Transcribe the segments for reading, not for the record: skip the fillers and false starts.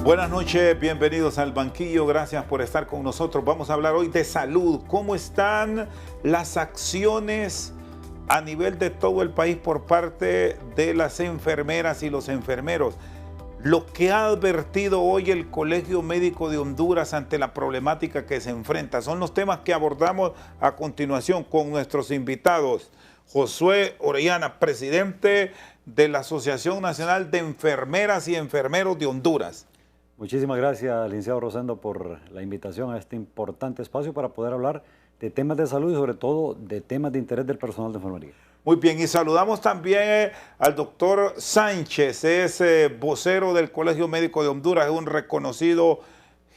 Buenas noches, bienvenidos al banquillo, gracias por estar con nosotros. Vamos a hablar hoy de salud. ¿Cómo están las acciones a nivel de todo el país por parte de las enfermeras y los enfermeros? Lo que ha advertido hoy el Colegio Médico de Honduras ante la problemática que se enfrenta son los temas que abordamos a continuación con nuestros invitados. Josué Orellana, presidente de la Asociación Nacional de Enfermeras y Enfermeros de Honduras. Muchísimas gracias, licenciado Rosendo, por la invitación a este importante espacio para poder hablar de temas de salud y sobre todo de temas de interés del personal de enfermería. Muy bien, y saludamos también al doctor Sánchez, es vocero del Colegio Médico de Honduras, es un reconocido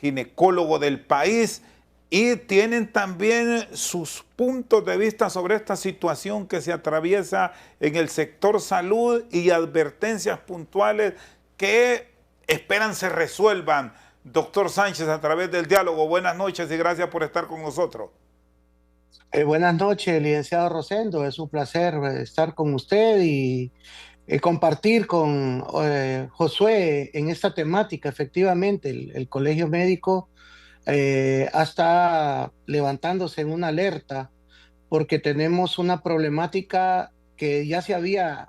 ginecólogo del país y tienen también sus puntos de vista sobre esta situación que se atraviesa en el sector salud y advertencias puntuales que esperan se resuelvan. Doctor Sánchez, a través del diálogo, buenas noches y gracias por estar con nosotros. Buenas noches, licenciado Rosendo. Es un placer estar con usted y compartir con Josué en esta temática. Efectivamente, el Colegio Médico está levantándose en una alerta porque tenemos una problemática que ya se había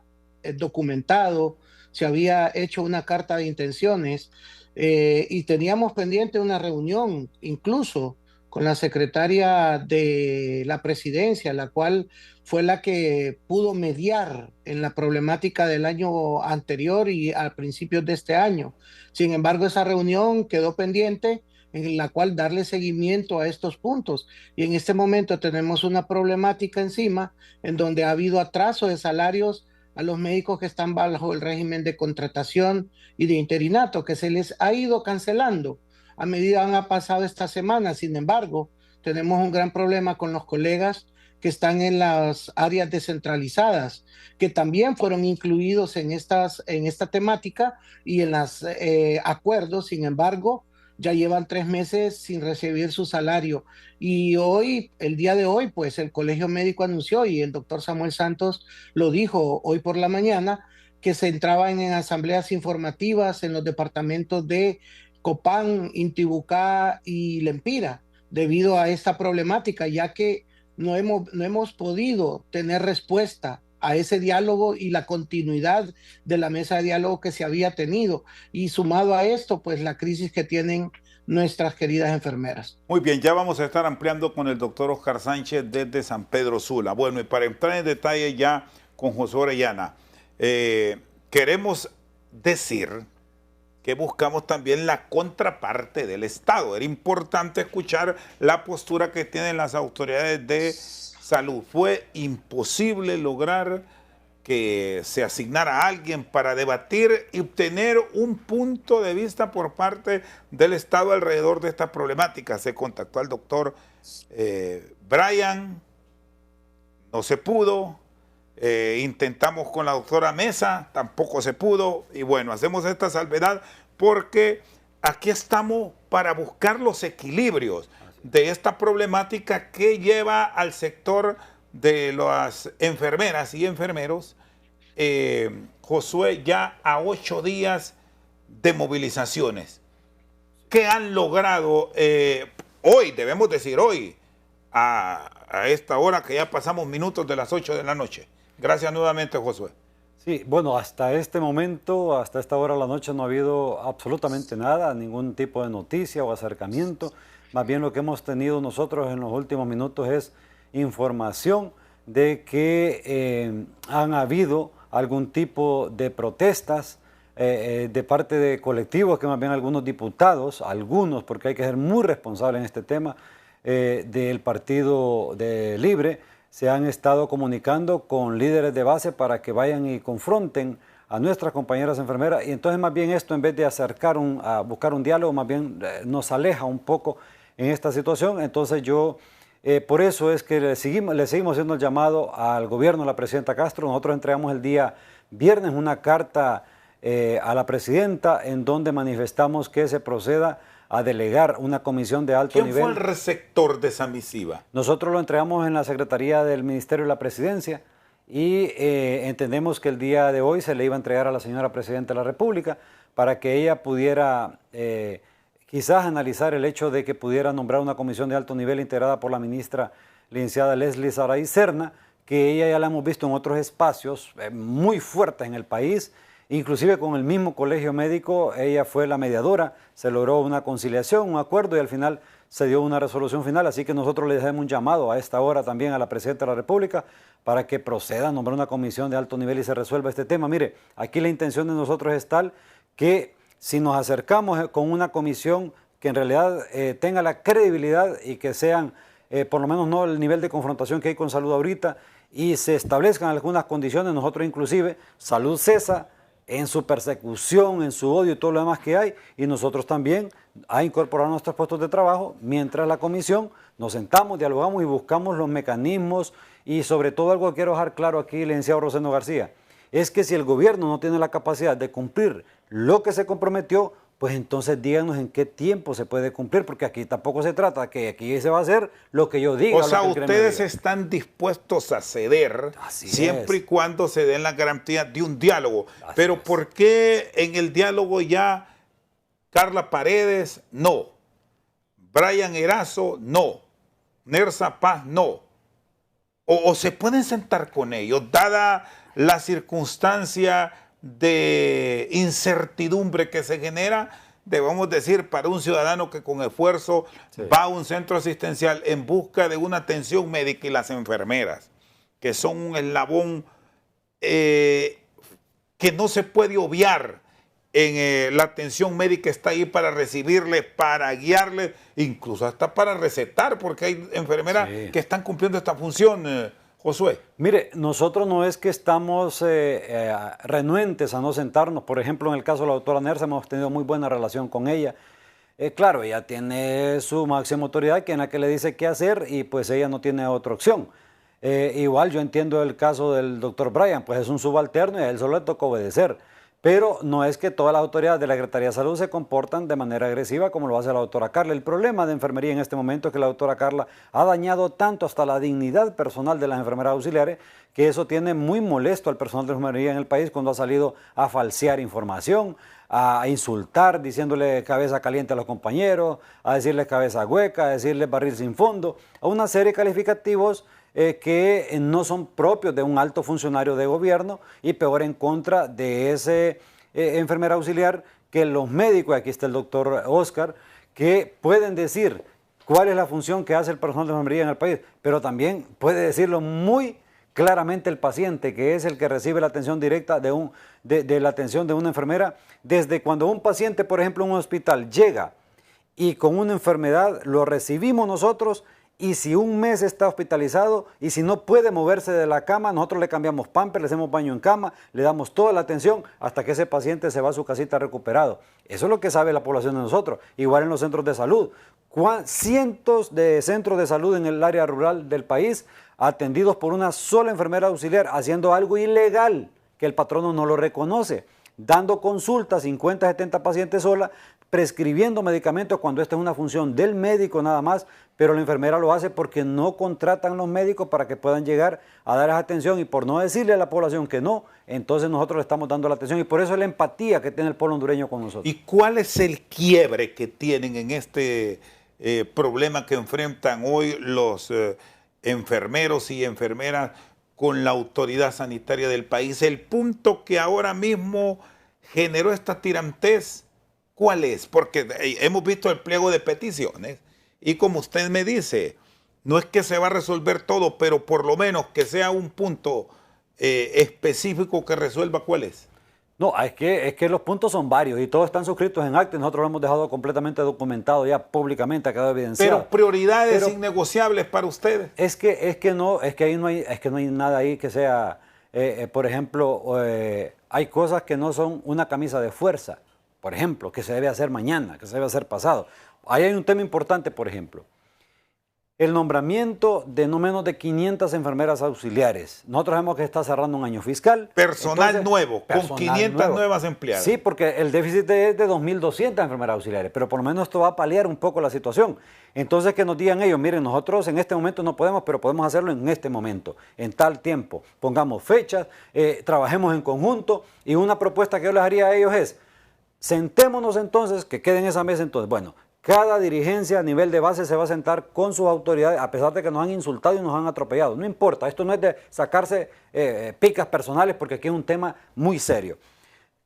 documentado, se había hecho una carta de intenciones y teníamos pendiente una reunión incluso con la secretaria de la presidencia, la cual fue la que pudo mediar en la problemática del año anterior y a principios de este año. Sin embargo, esa reunión quedó pendiente en la cual darle seguimiento a estos puntos. Y en este momento tenemos una problemática encima en donde ha habido atraso de salarios a los médicos que están bajo el régimen de contratación y de interinato, que se les ha ido cancelando a medida que han pasado estas semanas. Sin embargo, tenemos un gran problema con los colegas que están en las áreas descentralizadas, que también fueron incluidos en esta temática y en los acuerdos. Sin embargo, ya llevan 3 meses sin recibir su salario. Y hoy, el día de hoy, pues el Colegio Médico anunció, y el doctor Samuel Santos lo dijo hoy por la mañana, que se entraban en asambleas informativas en los departamentos de Copán, Intibucá y Lempira, debido a esta problemática, ya que no hemos podido tener respuesta a ese diálogo y la continuidad de la mesa de diálogo que se había tenido. Y sumado a esto, pues la crisis que tienen nuestras queridas enfermeras. Muy bien, ya vamos a estar ampliando con el doctor Oscar Sánchez desde San Pedro Sula. Bueno, y para entrar en detalle ya con Josué Orellana, queremos decir que buscamos también la contraparte del Estado. Era importante escuchar la postura que tienen las autoridades de salud. Fue imposible lograr que se asignara a alguien para debatir y obtener un punto de vista por parte del Estado alrededor de esta problemática. Se contactó al doctor Brian, no se pudo. Intentamos con la doctora Mesa, tampoco se pudo. Y bueno, hacemos esta salvedad porque aquí estamos para buscar los equilibrios de esta problemática que lleva al sector de las enfermeras y enfermeros, Josué, ya a 8 días de movilizaciones. ¿Qué han logrado hoy, debemos decir hoy, a esta hora que ya pasamos minutos de las 8 de la noche? Gracias nuevamente, Josué. Sí, bueno, hasta este momento, hasta esta hora de la noche no ha habido absolutamente nada, ningún tipo de noticia o acercamiento. Más bien lo que hemos tenido nosotros en los últimos minutos es información de que han habido algún tipo de protestas de parte de colectivos, que más bien algunos diputados, algunos, porque hay que ser muy responsable en este tema, del Partido de Libre, se han estado comunicando con líderes de base para que vayan y confronten a nuestras compañeras enfermeras, y entonces más bien esto, en vez de a buscar un diálogo, más bien nos aleja un poco en esta situación. Entonces yo, por eso es que le seguimos haciendo el llamado al gobierno, a la presidenta Castro. Nosotros entregamos el día viernes una carta a la presidenta en donde manifestamos que se proceda a delegar una comisión de alto nivel. ¿Quién fue el receptor de esa misiva? Nosotros lo entregamos en la Secretaría del Ministerio de la Presidencia y entendemos que el día de hoy se le iba a entregar a la señora Presidenta de la República, para que ella pudiera quizás analizar el hecho de que pudiera nombrar una comisión de alto nivel integrada por la ministra licenciada Leslie Saray Serna, que ella ya la hemos visto en otros espacios muy fuertes en el país, inclusive con el mismo colegio médico. Ella fue la mediadora, se logró una conciliación, un acuerdo, y al final se dio una resolución final. Así que nosotros le hacemos un llamado a esta hora también a la Presidenta de la República para que proceda a nombrar una comisión de alto nivel y se resuelva este tema. Mire, aquí la intención de nosotros es tal que si nos acercamos con una comisión que en realidad tenga la credibilidad y que sean, por lo menos no el nivel de confrontación que hay con Salud ahorita, y se establezcan algunas condiciones, nosotros inclusive, Salud cesa en su persecución, en su odio y todo lo demás que hay, y nosotros también a incorporar nuestros puestos de trabajo, mientras la comisión nos sentamos, dialogamos y buscamos los mecanismos. Y sobre todo algo que quiero dejar claro aquí, licenciado Rosendo García, es que si el gobierno no tiene la capacidad de cumplir lo que se comprometió, pues entonces díganos en qué tiempo se puede cumplir, porque aquí tampoco se trata que aquí se va a hacer lo que yo diga. O sea, ustedes están dispuestos a ceder siempre y cuando se den la garantía de un diálogo. Pero ¿por qué en el diálogo ya Carla Paredes no, Brian Erazo no, Nersa Paz no? O se pueden sentar con ellos, dada la circunstancia de incertidumbre que se genera, debemos decir, para un ciudadano que con esfuerzo va a un centro asistencial en busca de una atención médica, y las enfermeras, que son un eslabón que no se puede obviar en la atención médica, está ahí para recibirles, para guiarles, incluso hasta para recetar, porque hay enfermeras que están cumpliendo esta función. Josué. Mire, nosotros no es que estamos renuentes a no sentarnos. Por ejemplo, en el caso de la doctora Nersa hemos tenido muy buena relación con ella. Claro, ella tiene su máxima autoridad, que es la que le dice qué hacer, y pues ella no tiene otra opción. Igual yo entiendo el caso del doctor Brian, pues es un subalterno y a él solo le toca obedecer. Pero no es que todas las autoridades de la Secretaría de Salud se comportan de manera agresiva como lo hace la doctora Carla. El problema de enfermería en este momento es que la doctora Carla ha dañado tanto hasta la dignidad personal de las enfermeras auxiliares, que eso tiene muy molesto al personal de enfermería en el país cuando ha salido a falsear información, a insultar, diciéndole cabeza caliente a los compañeros, a decirles cabeza hueca, a decirles barril sin fondo, a una serie de calificativos que no son propios de un alto funcionario de gobierno, y peor en contra de ese enfermera auxiliar, que los médicos, aquí está el doctor Oscar, que pueden decir cuál es la función que hace el personal de enfermería en el país, pero también puede decirlo muy claramente el paciente, que es el que recibe la atención directa de la atención de una enfermera. Desde cuando un paciente, por ejemplo, en un hospital llega y con una enfermedad, lo recibimos nosotros, y si un mes está hospitalizado y si no puede moverse de la cama, nosotros le cambiamos pamper, le hacemos baño en cama, le damos toda la atención hasta que ese paciente se va a su casita recuperado. Eso es lo que sabe la población de nosotros. Igual en los centros de salud. Cientos de centros de salud en el área rural del país atendidos por una sola enfermera auxiliar, haciendo algo ilegal que el patrono no lo reconoce, dando consultas, 50, 70 pacientes sola, prescribiendo medicamentos cuando esta es una función del médico nada más, pero la enfermera lo hace porque no contratan los médicos para que puedan llegar a dar esa atención, y por no decirle a la población que no, entonces nosotros le estamos dando la atención, y por eso es la empatía que tiene el pueblo hondureño con nosotros. ¿Y cuál es el quiebre que tienen en este problema que enfrentan hoy los enfermeros y enfermeras con la autoridad sanitaria del país? El punto que ahora mismo generó esta tirantez, ¿cuál es? Porque hemos visto el pliego de peticiones y, como usted me dice, no es que se va a resolver todo, pero por lo menos que sea un punto específico que resuelva. ¿Cuál es? No, es que los puntos son varios y todos están suscritos en acta, y nosotros lo hemos dejado completamente documentado ya públicamente, ha quedado evidenciado. Pero prioridades innegociables para ustedes. Es que no hay nada ahí que sea, por ejemplo, hay cosas que no son una camisa de fuerza, por ejemplo, que se debe hacer mañana, que se debe hacer pasado. Ahí hay un tema importante, por ejemplo. El nombramiento de no menos de 500 enfermeras auxiliares. Nosotros vemos que está cerrando un año fiscal. Personal nuevo, con 500 nuevas empleadas. Sí, porque el déficit es de 2.200 enfermeras auxiliares, pero por lo menos esto va a paliar un poco la situación. Entonces que nos digan ellos, miren, nosotros en este momento no podemos, pero podemos hacerlo en este momento, en tal tiempo. Pongamos fechas, trabajemos en conjunto, y una propuesta que yo les haría a ellos es, Sentémonos entonces, que quede en esa mesa entonces. Bueno, cada dirigencia a nivel de base se va a sentar con sus autoridades, a pesar de que nos han insultado y nos han atropellado. No importa, esto no es de sacarse picas personales, porque aquí es un tema muy serio.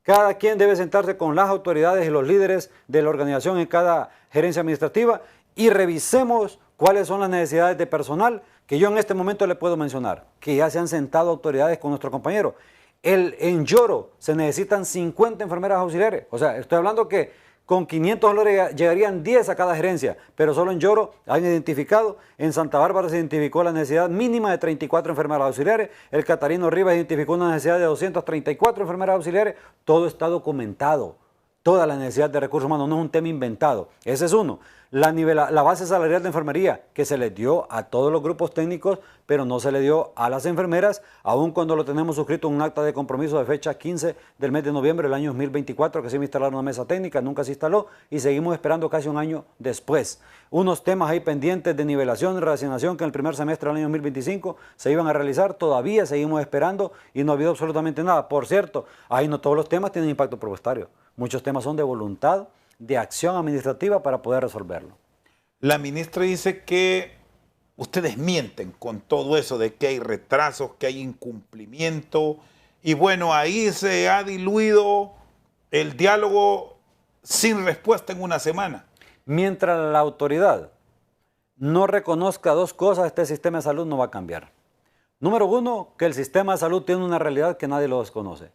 Cada quien debe sentarse con las autoridades y los líderes de la organización en cada gerencia administrativa y revisemos cuáles son las necesidades de personal que yo en este momento le puedo mencionar, que ya se han sentado autoridades con nuestro compañero. En Lloro se necesitan 50 enfermeras auxiliares. O sea, estoy hablando que con $500 llegarían 10 a cada gerencia, pero solo en Lloro han identificado, en Santa Bárbara se identificó la necesidad mínima de 34 enfermeras auxiliares, el Catarino Rivas identificó una necesidad de 234 enfermeras auxiliares, todo está documentado, toda la necesidad de recursos humanos, no es un tema inventado, ese es uno. La base salarial de enfermería que se le dio a todos los grupos técnicos, pero no se le dio a las enfermeras, aun cuando lo tenemos suscrito en un acta de compromiso de fecha 15 del mes de noviembre del año 2024, que se iba a instalar una mesa técnica, nunca se instaló y seguimos esperando casi un año después. Unos temas ahí pendientes de nivelación y reasignación que en el primer semestre del año 2025 se iban a realizar, todavía seguimos esperando y no ha habido absolutamente nada. Por cierto, ahí no todos los temas tienen impacto presupuestario, muchos temas son de voluntad, de acción administrativa para poder resolverlo. La ministra dice que ustedes mienten con todo eso de que hay retrasos, que hay incumplimiento, y bueno, ahí se ha diluido el diálogo sin respuesta en una semana. Mientras la autoridad no reconozca dos cosas, este sistema de salud no va a cambiar. Número uno, que el sistema de salud tiene una realidad que nadie lo desconoce,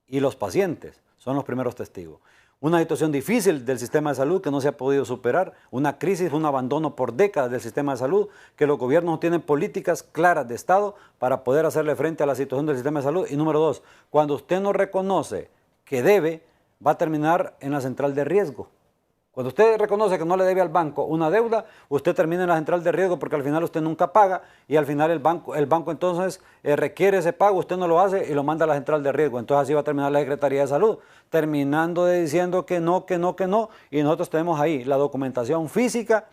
y los pacientes son los primeros testigos. Una situación difícil del sistema de salud que no se ha podido superar, una crisis, un abandono por décadas del sistema de salud, que los gobiernos no tienen políticas claras de Estado para poder hacerle frente a la situación del sistema de salud. Y número dos, cuando usted no reconoce que debe, va a terminar en la central de riesgo. Cuando usted reconoce que no le debe al banco una deuda, usted termina en la central de riesgo porque al final usted nunca paga y al final el banco entonces requiere ese pago, usted no lo hace y lo manda a la central de riesgo. Entonces así va a terminar la Secretaría de Salud, terminando diciendo que no, y nosotros tenemos ahí la documentación física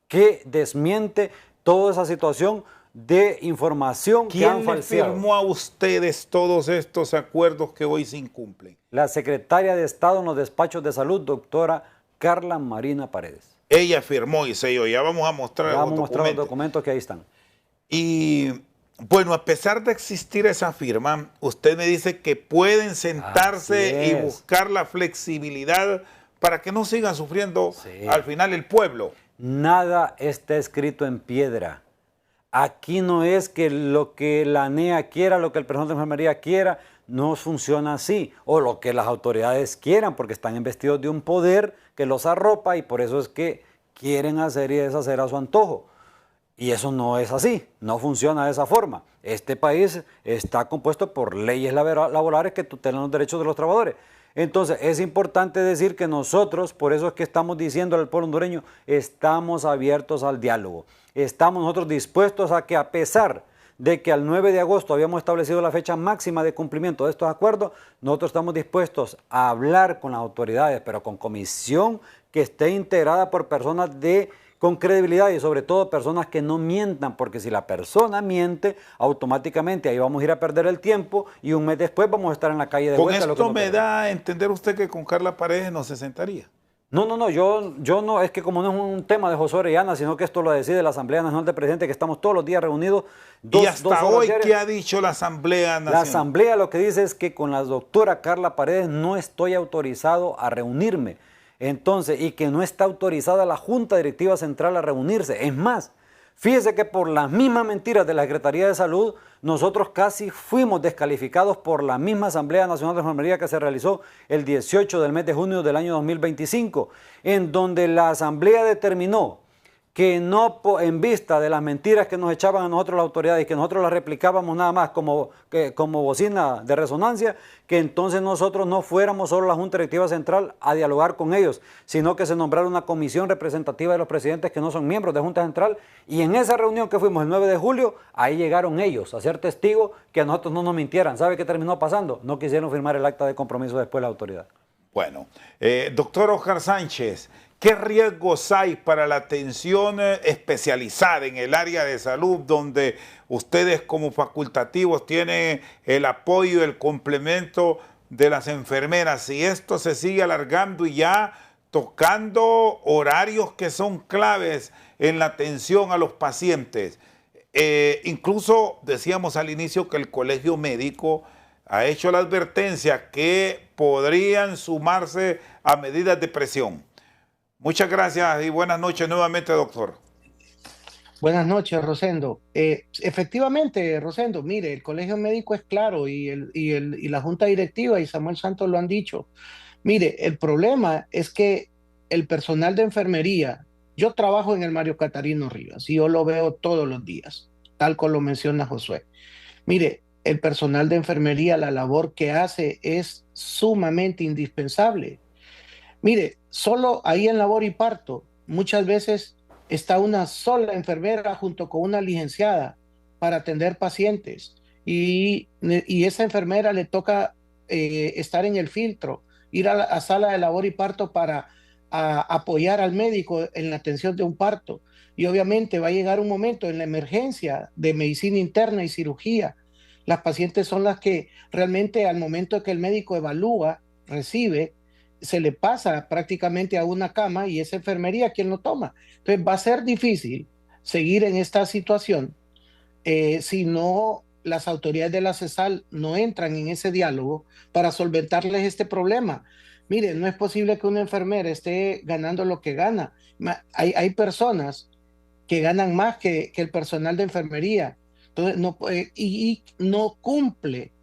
que desmiente toda esa situación de información que han falseado. ¿Quién firmó a ustedes todos estos acuerdos que hoy se incumplen? La Secretaria de Estado en los despachos de salud, doctora Carla Marina Paredes. Ella firmó y selló. Ya vamos a mostrar los documentos que ahí están. Y bueno, a pesar de existir esa firma, usted me dice que pueden sentarse y buscar la flexibilidad para que no sigan sufriendo al final el pueblo. Nada está escrito en piedra. Aquí no es que lo que la ANEA quiera, lo que el personal de enfermería quiera, no funciona así, o lo que las autoridades quieran, porque están investidos de un poder que los arropa y por eso es que quieren hacer y deshacer a su antojo. Y eso no es así, no funciona de esa forma. Este país está compuesto por leyes laborales que tutelan los derechos de los trabajadores. Entonces es importante decir que nosotros, por eso es que estamos diciendo al pueblo hondureño, estamos abiertos al diálogo. Estamos nosotros dispuestos a que, a pesar de que al 9 de agosto habíamos establecido la fecha máxima de cumplimiento de estos acuerdos, nosotros estamos dispuestos a hablar con las autoridades, pero con comisión que esté integrada por personas con credibilidad y sobre todo personas que no mientan, porque si la persona miente, automáticamente ahí vamos a ir a perder el tiempo y un mes después vamos a estar en la calle de vuelta. Con esto me da a entender usted que con Carla Paredes no se sentaría. No, yo no, es que como no es un tema de Josué Orellana, sino que esto lo decide la Asamblea Nacional del Presidente, que estamos todos los días reunidos. ¿Y hasta hoy qué ha dicho la Asamblea Nacional? La Asamblea lo que dice es que con la doctora Carla Paredes no estoy autorizado a reunirme. Entonces, y que no está autorizada la Junta Directiva Central a reunirse. Es más, fíjese que por las mismas mentiras de la Secretaría de Salud, nosotros casi fuimos descalificados por la misma Asamblea Nacional de Enfermería que se realizó el 18 del mes de junio del año 2025, en donde la Asamblea determinó que no, en vista de las mentiras que nos echaban a nosotros las autoridades y que nosotros las replicábamos nada más como bocina de resonancia, que entonces nosotros no fuéramos solo la Junta Directiva Central a dialogar con ellos, sino que se nombrara una comisión representativa de los presidentes que no son miembros de Junta Central, y en esa reunión que fuimos el 9 de julio, ahí llegaron ellos a ser testigos que a nosotros no nos mintieran. ¿Sabe qué terminó pasando? No quisieron firmar el acta de compromiso después la autoridad. Bueno, doctor Oscar Sánchez, ¿qué riesgos hay para la atención especializada en el área de salud, donde ustedes como facultativos tienen el apoyo, el complemento de las enfermeras. Si esto se sigue alargando y ya tocando horarios que son claves en la atención a los pacientes. Incluso decíamos al inicio que el Colegio Médico ha hecho la advertencia que podrían sumarse a medidas de presión. Muchas gracias y buenas noches nuevamente, doctor. Buenas noches, Rosendo. Efectivamente, Rosendo, mire, el Colegio Médico es claro y la Junta Directiva y Samuel Santos lo han dicho. Mire, el problema es que el personal de enfermería, yo trabajo en el Mario Catarino Rivas y yo lo veo todos los días, tal como lo menciona Josué. Mire, el personal de enfermería, la labor que hace es sumamente indispensable. Mire, solo ahí en labor y parto, muchas veces está una sola enfermera junto con una licenciada para atender pacientes y esa enfermera le toca estar en el filtro, ir a la sala de labor y parto para apoyar al médico en la atención de un parto. Y obviamente va a llegar un momento en la emergencia de medicina interna y cirugía. Las pacientes son las que realmente al momento que el médico evalúa, recibe, se le pasa prácticamente a una cama y es enfermería quien lo toma. Entonces va a ser difícil seguir en esta situación si no las autoridades de la CESAL no entran en ese diálogo para solventarles este problema. Miren, no es posible que una enfermera esté ganando lo que gana. Hay personas que ganan más que el personal de enfermería. Entonces, y no cumple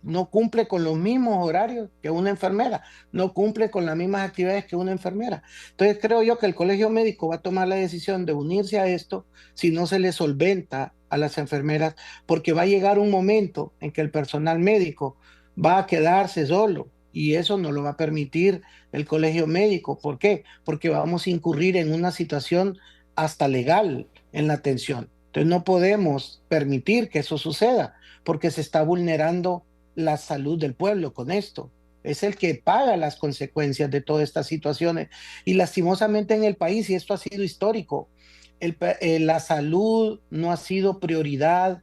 con los mismos horarios que una enfermera, no cumple con las mismas actividades que una enfermera. Entonces, creo yo que el Colegio Médico va a tomar la decisión de unirse a esto si no se le solventa a las enfermeras, porque va a llegar un momento en que el personal médico va a quedarse solo y eso no lo va a permitir el Colegio Médico. ¿Por qué? Porque vamos a incurrir en una situación hasta legal en la atención. Entonces no podemos permitir que eso suceda porque se está vulnerando la salud del pueblo con esto. Es el que paga las consecuencias de todas estas situaciones. Y lastimosamente en el país, y esto ha sido histórico, la salud no ha sido prioridad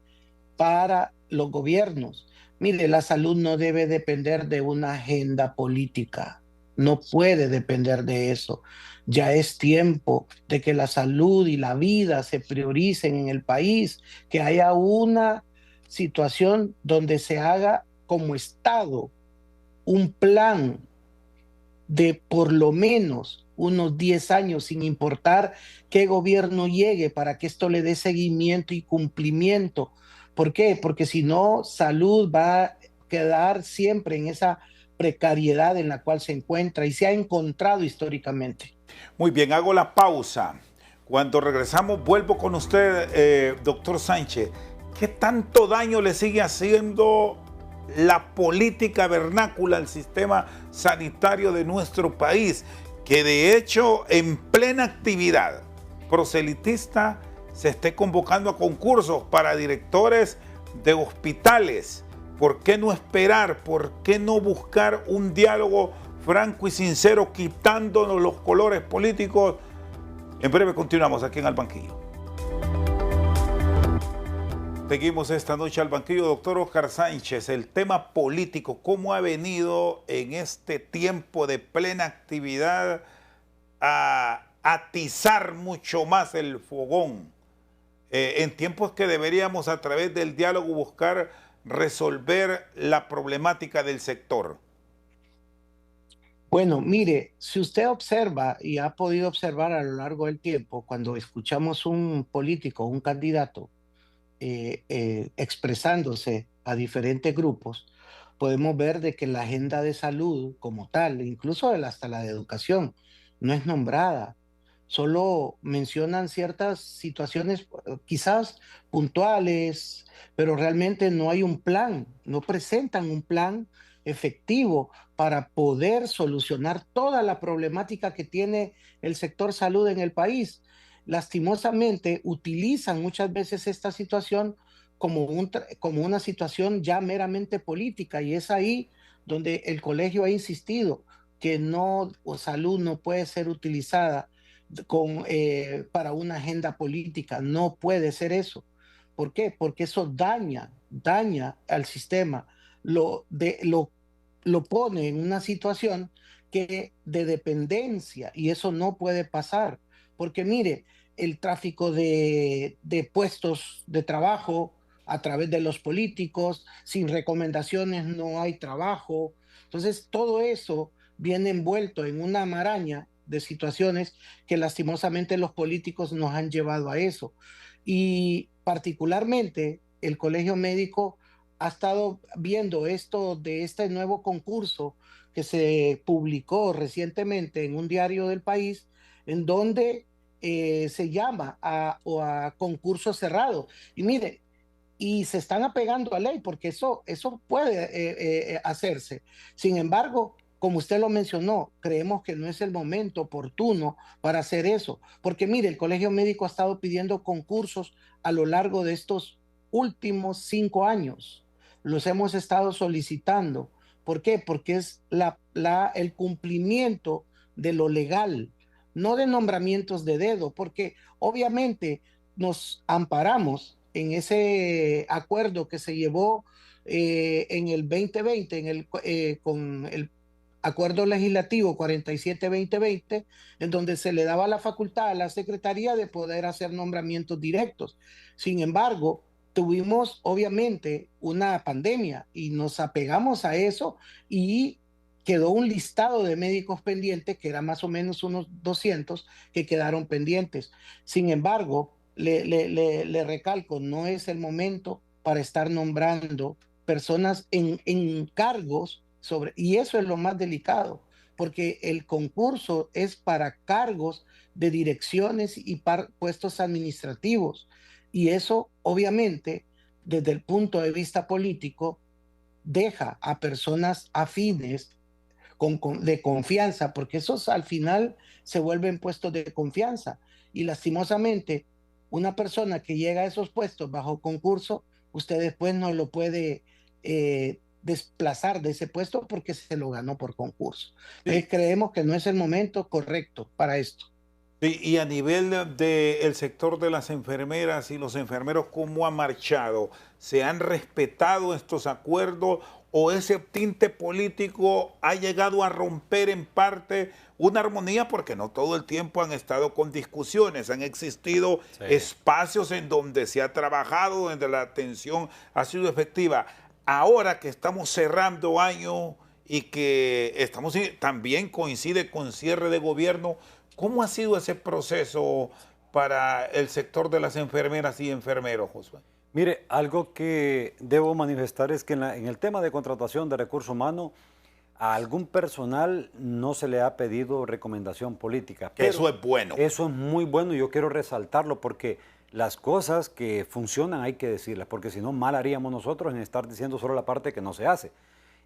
para los gobiernos. Mire, la salud no debe depender de una agenda política, no puede depender de eso. Ya es tiempo de que la salud y la vida se prioricen en el país, que haya una situación donde se haga como Estado un plan de por lo menos unos 10 años, sin importar qué gobierno llegue, para que esto le dé seguimiento y cumplimiento. ¿Por qué? Porque si no, salud va a quedar siempre en esa precariedad en la cual se encuentra y se ha encontrado históricamente. Muy bien, hago la pausa. Cuando regresamos, vuelvo con usted, doctor Sánchez. ¿Qué tanto daño le sigue haciendo la política vernácula al sistema sanitario de nuestro país? Que de hecho, en plena actividad proselitista, se esté convocando a concursos para directores de hospitales. ¿Por qué no esperar? ¿Por qué no buscar un diálogo franco y sincero, quitándonos los colores políticos? En breve continuamos aquí en Al Banquillo. Seguimos esta noche al banquillo, doctor Oscar Sánchez. El tema político, ¿cómo ha venido en este tiempo de plena actividad a atizar mucho más el fogón? En tiempos que deberíamos a través del diálogo buscar resolver la problemática del sector. Bueno, mire, si usted observa y ha podido observar a lo largo del tiempo, cuando escuchamos un político, un candidato, expresándose a diferentes grupos, podemos ver de que la agenda de salud como tal, incluso hasta la de educación, no es nombrada. Solo mencionan ciertas situaciones quizás puntuales, pero realmente no hay un plan, no presentan un plan efectivo para poder solucionar toda la problemática que tiene el sector salud en el país. Lastimosamente utilizan muchas veces esta situación como una situación ya meramente política y es ahí donde el colegio ha insistido que no, o salud no puede ser utilizada para una agenda política, no puede ser eso. ¿Por qué? Porque eso daña al sistema, lo lo pone en una situación de dependencia, y eso no puede pasar, porque mire, el tráfico de puestos de trabajo a través de los políticos, sin recomendaciones no hay trabajo. Entonces, todo eso viene envuelto en una maraña de situaciones que lastimosamente los políticos nos han llevado a eso. Y particularmente el Colegio Médico ha estado viendo esto de este nuevo concurso que se publicó recientemente en un diario del país, en donde se llama a concurso cerrado. Y mire, y se están apegando a ley porque eso puede hacerse. Sin embargo, como usted lo mencionó, creemos que no es el momento oportuno para hacer eso, porque mire, el Colegio Médico ha estado pidiendo concursos a lo largo de estos últimos 5 años. Los hemos estado solicitando. ¿Por qué? Porque es el cumplimiento de lo legal, no de nombramientos de dedo, porque obviamente nos amparamos en ese acuerdo que se llevó en el 2020, con el acuerdo legislativo 47-2020, en donde se le daba la facultad a la Secretaría de poder hacer nombramientos directos. Sin embargo, tuvimos obviamente una pandemia y nos apegamos a eso, y quedó un listado de médicos pendientes, que era más o menos unos 200 que quedaron pendientes. Sin embargo, le recalco, no es el momento para estar nombrando personas en cargos y eso es lo más delicado, porque el concurso es para cargos de direcciones y puestos administrativos, y eso obviamente desde el punto de vista político deja a personas afines de confianza, porque esos al final se vuelven puestos de confianza. Y lastimosamente, una persona que llega a esos puestos bajo concurso, usted después no lo puede desplazar de ese puesto porque se lo ganó por concurso. Entonces creemos que no es el momento correcto para esto. Sí, y a nivel del sector de las enfermeras y los enfermeros, ¿cómo ha marchado? ¿Se han respetado estos acuerdos o ese tinte político ha llegado a romper en parte una armonía? Porque no todo el tiempo han estado con discusiones, han existido espacios en donde se ha trabajado, donde la atención ha sido efectiva. Ahora que estamos cerrando año y que estamos también coincide con cierre de gobierno, ¿cómo ha sido ese proceso para el sector de las enfermeras y enfermeros, Josué? Mire, algo que debo manifestar es que en el tema de contratación de recursos humanos, a algún personal no se le ha pedido recomendación política. Eso es bueno. Eso es muy bueno y yo quiero resaltarlo porque las cosas que funcionan hay que decirlas, porque si no mal haríamos nosotros en estar diciendo solo la parte que no se hace.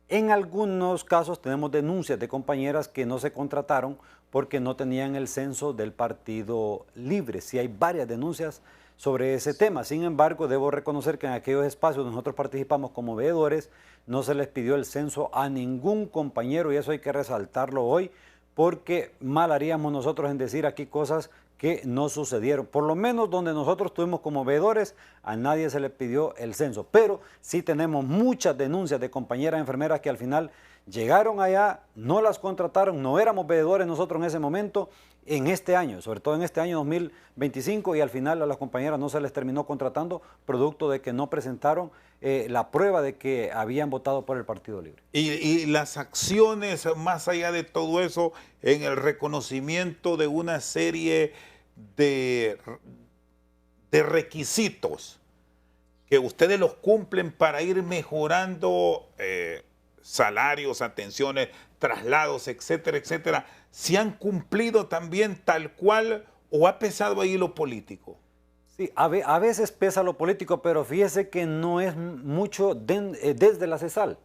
En algunos casos tenemos denuncias de compañeras que no se contrataron porque no tenían el censo del Partido Libre. Sí hay varias denuncias sobre ese tema. Sin embargo, debo reconocer que en aquellos espacios donde nosotros participamos como veedores, no se les pidió el censo a ningún compañero, y eso hay que resaltarlo hoy, porque mal haríamos nosotros en decir aquí cosas que no sucedieron. Por lo menos donde nosotros estuvimos como veedores, a nadie se le pidió el censo. Pero sí tenemos muchas denuncias de compañeras enfermeras que al final llegaron allá, no las contrataron, no éramos veedores nosotros en ese momento, en este año, sobre todo en este año 2025, y al final a las compañeras no se les terminó contratando, producto de que no presentaron la prueba de que habían votado por el Partido Libre. Y las acciones, más allá de todo eso, en el reconocimiento de una serie de requisitos que ustedes los cumplen para ir mejorando salarios, atenciones, traslados, etcétera, etcétera, ¿se han cumplido también tal cual o ha pesado ahí lo político? Sí, a veces pesa lo político, pero fíjese que no es mucho desde la CESAL,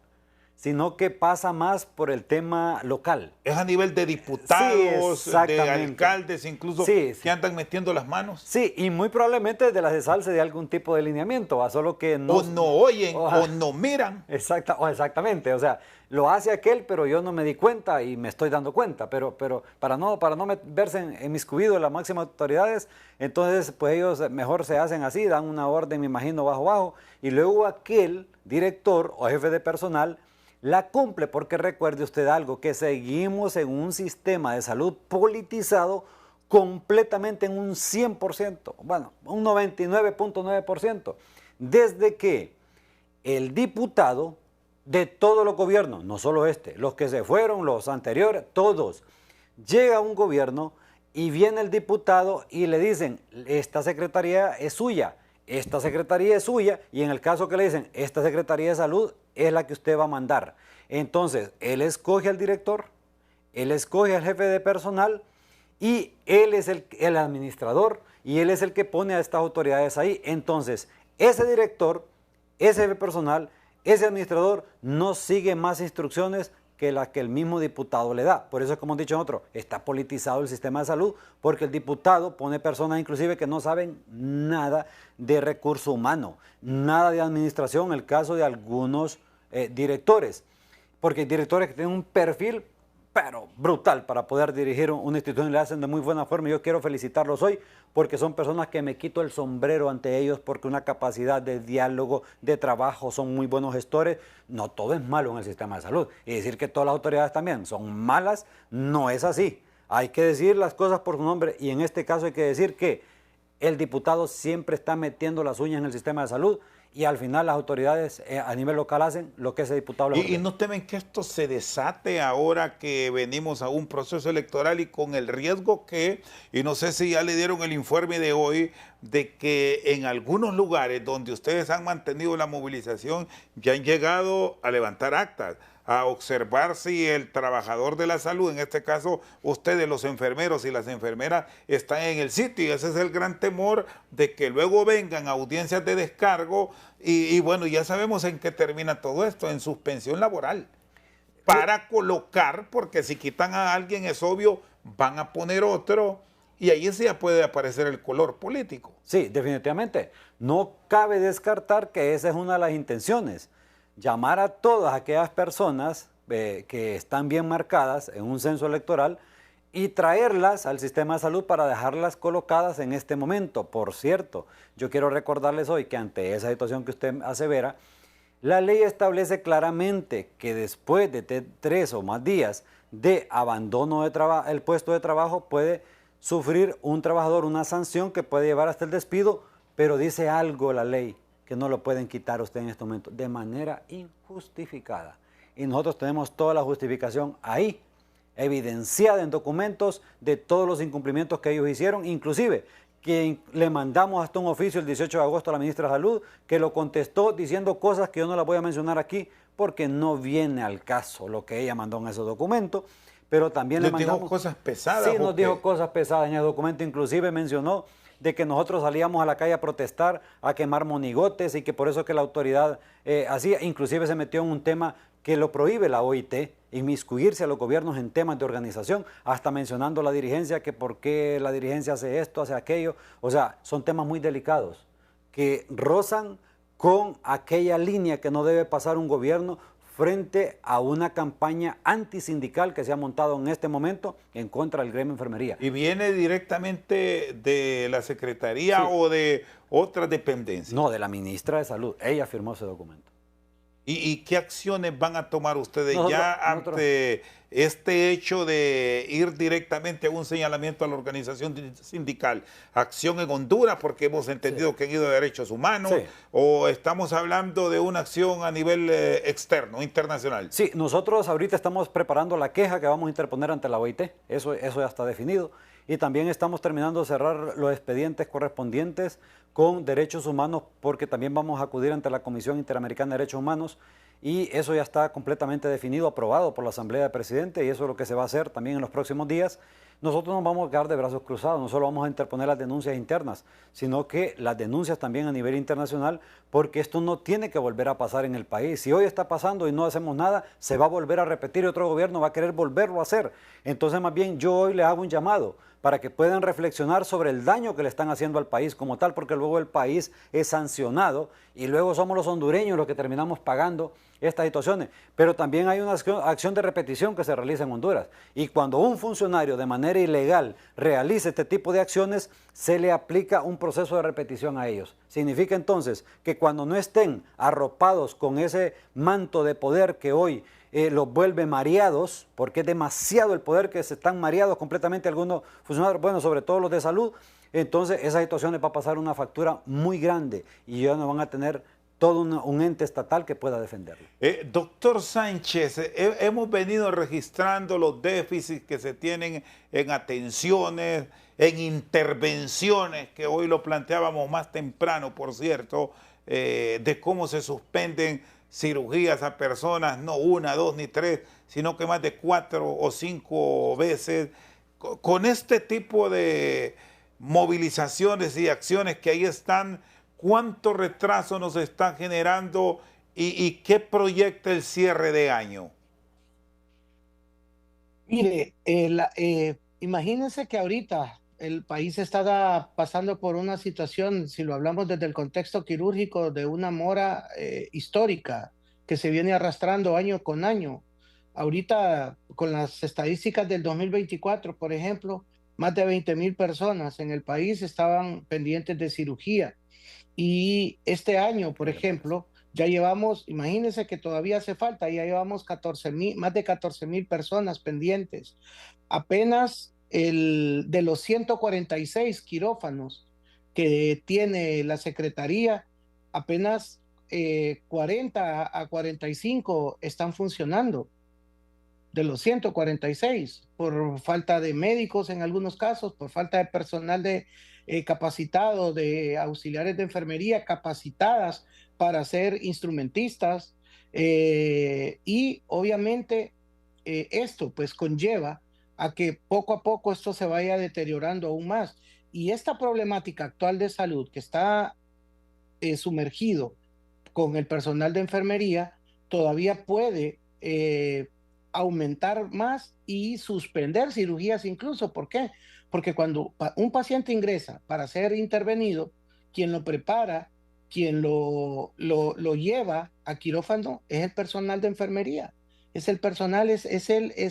sino que pasa más por el tema local. Es a nivel de diputados, sí, de alcaldes, incluso que andan metiendo las manos. Sí, y muy probablemente de la CESAL se dé algún tipo de lineamiento, solo que no... O no oyen, o no miran. Exactamente, o sea, lo hace aquel, pero yo no me di cuenta y me estoy dando cuenta, pero para no verse inmiscuido en las máximas autoridades, entonces pues ellos mejor se hacen así, dan una orden, me imagino, bajo, y luego aquel director o jefe de personal la cumple, porque recuerde usted algo, que seguimos en un sistema de salud politizado completamente en un 100%, bueno, un 99.9%, desde que el diputado de todos los gobiernos, no solo este, los que se fueron, los anteriores, todos, llega a un gobierno y viene el diputado y le dicen, esta secretaría es suya, esta secretaría es suya, y en el caso que le dicen, esta secretaría de salud es la que usted va a mandar. Entonces, él escoge al director, él escoge al jefe de personal, y él es el administrador, y él es el que pone a estas autoridades ahí. Entonces, ese director, ese jefe personal, ese administrador no sigue más instrucciones que las que el mismo diputado le da. Por eso es como han dicho nosotros, está politizado el sistema de salud, porque el diputado pone personas inclusive que no saben nada de recurso humano, nada de administración, en el caso de algunos directores, porque hay directores que tienen un perfil pero brutal para poder dirigir una institución y le hacen de muy buena forma. Yo quiero felicitarlos hoy porque son personas que me quito el sombrero ante ellos, porque una capacidad de diálogo, de trabajo, son muy buenos gestores. No todo es malo en el sistema de salud, y decir que todas las autoridades también son malas no es así. Hay que decir las cosas por su nombre, y en este caso hay que decir que el diputado siempre está metiendo las uñas en el sistema de salud, y al final las autoridades a nivel local hacen lo que ese diputado le ordena. ¿Y no temen que esto se desate ahora que venimos a un proceso electoral y con el riesgo que, y no sé si ya le dieron el informe de hoy, de que en algunos lugares donde ustedes han mantenido la movilización ya han llegado a levantar actas, a observar si el trabajador de la salud, en este caso ustedes los enfermeros y las enfermeras, están en el sitio, y ese es el gran temor de que luego vengan audiencias de descargo y bueno, ya sabemos en qué termina todo esto, en suspensión laboral, para colocar, porque si quitan a alguien es obvio, van a poner otro, y ahí sí ya puede aparecer el color político. Sí, definitivamente. No cabe descartar que esa es una de las intenciones. Llamar a todas aquellas personas que están bien marcadas en un censo electoral y traerlas al sistema de salud para dejarlas colocadas en este momento. Por cierto, yo quiero recordarles hoy que ante esa situación que usted asevera, la ley establece claramente que después de 3 o más días de abandono de el puesto de trabajo puede sufrir un trabajador una sanción que puede llevar hasta el despido, pero dice algo la ley, que no lo pueden quitar usted en este momento, de manera injustificada. Y nosotros tenemos toda la justificación ahí, evidenciada en documentos de todos los incumplimientos que ellos hicieron, inclusive que le mandamos hasta un oficio el 18 de agosto a la ministra de Salud, que lo contestó diciendo cosas que yo no las voy a mencionar aquí, porque no viene al caso lo que ella mandó en ese documento, pero también le mandamos... dijo cosas pesadas. Sí, nos dijo cosas pesadas en el documento, inclusive mencionó de que nosotros salíamos a la calle a protestar, a quemar monigotes, y que por eso que la autoridad hacía, inclusive se metió en un tema que lo prohíbe la OIT, inmiscuirse a los gobiernos en temas de organización, hasta mencionando la dirigencia, que por qué la dirigencia hace esto, hace aquello. O sea, son temas muy delicados que rozan con aquella línea que no debe pasar un gobierno frente a una campaña antisindical que se ha montado en este momento en contra del gremio de enfermería. ¿Y viene directamente de la Secretaría o de otra dependencia? No, de la ministra de Salud. Ella firmó ese documento. ¿Y qué acciones van a tomar ustedes ante este hecho de ir directamente a un señalamiento a la organización sindical? ¿Acción en Honduras, porque hemos entendido que han ido a derechos humanos? Sí. ¿O estamos hablando de una acción a nivel externo, internacional? Sí, nosotros ahorita estamos preparando la queja que vamos a interponer ante la OIT. Eso ya está definido. Y también estamos terminando de cerrar los expedientes correspondientes con derechos humanos, porque también vamos a acudir ante la Comisión Interamericana de Derechos Humanos, y eso ya está completamente definido, aprobado por la Asamblea de Presidente, y eso es lo que se va a hacer también en los próximos días. Nosotros no vamos a quedar de brazos cruzados, no solo vamos a interponer las denuncias internas, sino que las denuncias también a nivel internacional, porque esto no tiene que volver a pasar en el país. Si hoy está pasando y no hacemos nada, se va a volver a repetir y otro gobierno va a querer volverlo a hacer. Entonces, más bien, yo hoy le hago un llamado para que puedan reflexionar sobre el daño que le están haciendo al país como tal, porque luego el país es sancionado y luego somos los hondureños los que terminamos pagando estas situaciones. Pero también hay una acción de repetición que se realiza en Honduras, y cuando un funcionario de manera ilegal realiza este tipo de acciones, se le aplica un proceso de repetición a ellos. Significa entonces que cuando no estén arropados con ese manto de poder que hoy los vuelve mareados, porque es demasiado el poder que se están mareados completamente algunos funcionarios, bueno, sobre todo los de salud, entonces esa situación les va a pasar una factura muy grande y ya no van a tener todo un ente estatal que pueda defenderlo. Doctor Sánchez, hemos venido registrando los déficits que se tienen en atenciones, en intervenciones, que hoy lo planteábamos más temprano, por cierto, de cómo se suspenden cirugías a personas, no una, dos ni tres, sino que más de 4 o 5 veces. Con este tipo de movilizaciones y acciones que ahí están, ¿cuánto retraso nos están generando y qué proyecta el cierre de año? Mire, imagínense que ahorita el país está pasando por una situación, si lo hablamos desde el contexto quirúrgico, de una mora histórica que se viene arrastrando año con año. Ahorita, con las estadísticas del 2024, por ejemplo, más de 20,000 personas en el país estaban pendientes de cirugía. Y este año, por ejemplo, ya llevamos, imagínense que todavía hace falta, ya llevamos 14,000, más de 14,000 personas pendientes. Apenas de los 146 quirófanos que tiene la Secretaría, apenas 40 a 45 están funcionando de los 146, por falta de médicos en algunos casos, por falta de personal capacitado, de auxiliares de enfermería capacitadas para ser instrumentistas. Y obviamente esto pues conlleva a que poco a poco esto se vaya deteriorando aún más. Y esta problemática actual de salud que está sumergido con el personal de enfermería todavía puede aumentar más y suspender cirugías incluso. ¿Por qué? Porque cuando un paciente ingresa para ser intervenido, quien lo prepara, quien lo lleva a quirófano es el personal de enfermería. Es el personal,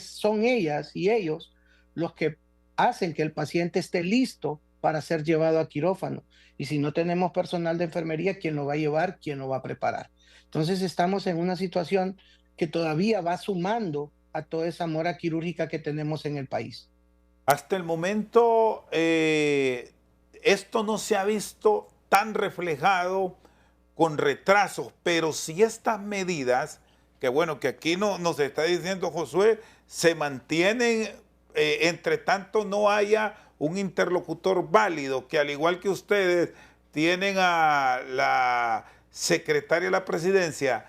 son ellas y ellos los que hacen que el paciente esté listo para ser llevado a quirófano. Y si no tenemos personal de enfermería, ¿quién lo va a llevar? ¿Quién lo va a preparar? Entonces estamos en una situación que todavía va sumando a toda esa mora quirúrgica que tenemos en el país. Hasta el momento, esto no se ha visto tan reflejado con retrasos, pero si estas medidas, que bueno, que aquí nos está diciendo Josué, se mantienen, entre tanto no haya un interlocutor válido, que al igual que ustedes tienen a la secretaria de la presidencia,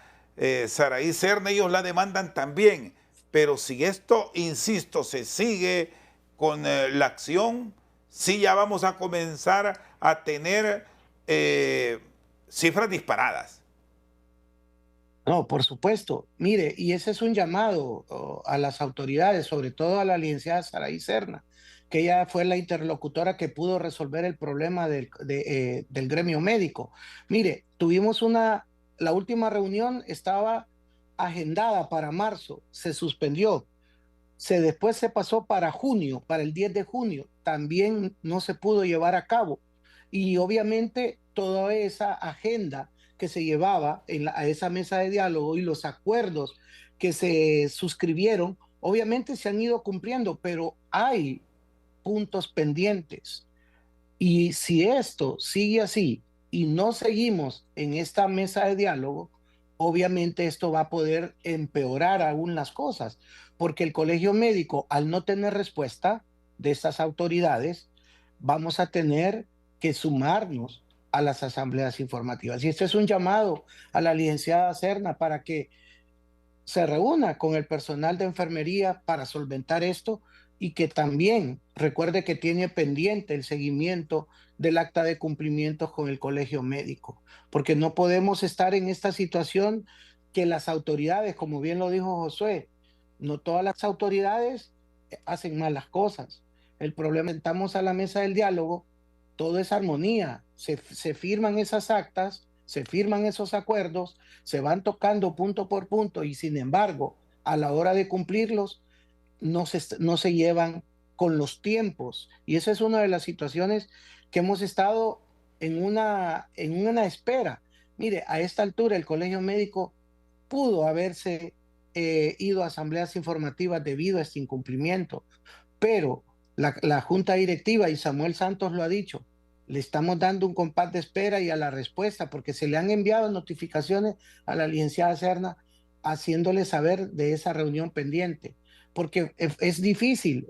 Saraí Serna, ellos la demandan también. Pero si esto, insisto, se sigue con la acción, sí ya vamos a comenzar a tener cifras disparadas. No, por supuesto. Mire, y ese es un llamado a las autoridades, sobre todo a la licenciada Saraí Serna, que ella fue la interlocutora que pudo resolver el problema del gremio médico. Mire, la última reunión estaba agendada para marzo, se suspendió. Después se pasó para junio, para el 10 de junio. También no se pudo llevar a cabo. Y obviamente toda esa agenda que se llevaba a esa mesa de diálogo y los acuerdos que se suscribieron, obviamente se han ido cumpliendo, pero hay puntos pendientes. Y si esto sigue así y no seguimos en esta mesa de diálogo, obviamente esto va a poder empeorar aún las cosas, porque el colegio médico, al no tener respuesta de estas autoridades, vamos a tener que sumarnos a las asambleas informativas. Y este es un llamado a la licenciada Serna para que se reúna con el personal de enfermería para solventar esto y que también recuerde que tiene pendiente el seguimiento del acta de cumplimientos con el colegio médico, porque no podemos estar en esta situación que las autoridades, como bien lo dijo Josué, no todas las autoridades hacen malas cosas, El problema es que estamos a la mesa del diálogo, todo es armonía, se firman esas actas, se firman esos acuerdos, se van tocando punto por punto y sin embargo, a la hora de cumplirlos, no se llevan con los tiempos. Y esa es una de las situaciones que hemos estado en una espera. Mire, a esta altura el Colegio Médico pudo haberse ido a asambleas informativas debido a este incumplimiento, pero la Junta Directiva, y Samuel Santos lo ha dicho, le estamos dando un compás de espera y a la respuesta, porque se le han enviado notificaciones a la licenciada Serna haciéndole saber de esa reunión pendiente, porque es difícil